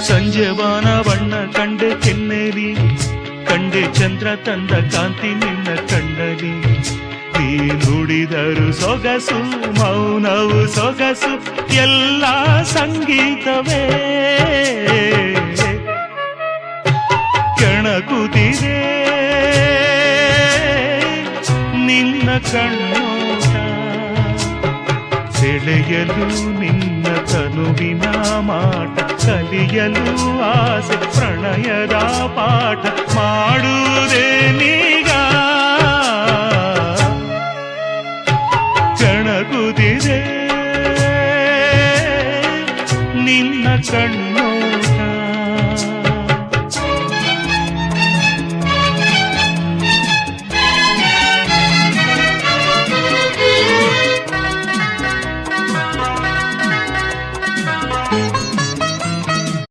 ಸಂಜೆವಾನ ಬಣ್ಣ ಕಂಡೆ ಕೆನ್ನೆಲಿ, ಕಂಡೆ ಚಂದ್ರ ತಂದ ಕಾಂತಿ ನಿನ್ನ ಕಣ್ಣಲಿ. ನೀ ನುಡಿದರು ಸೊಗಸು, ಮೌನವು ಸೊಗಸು, ಎಲ್ಲ ಸಂಗೀತವೇ. ಕೆಣಕುತ್ತಿದೆ ನಿನ್ನ ಕಣ್ಣೋಟ, ಸೆಳೆಯಲು ನಿನ್ನ ತನುವಿನ ಮಾಟ, ಕಲಿಯಲು ಆಸೆ ಪ್ರಣಯದ ಪಾಠ ಮಾಡುವುದೇ ನೀಗ. ಕಣಗುತ್ತಿದೆ ನಿನ್ನ ಕಣ್ಣು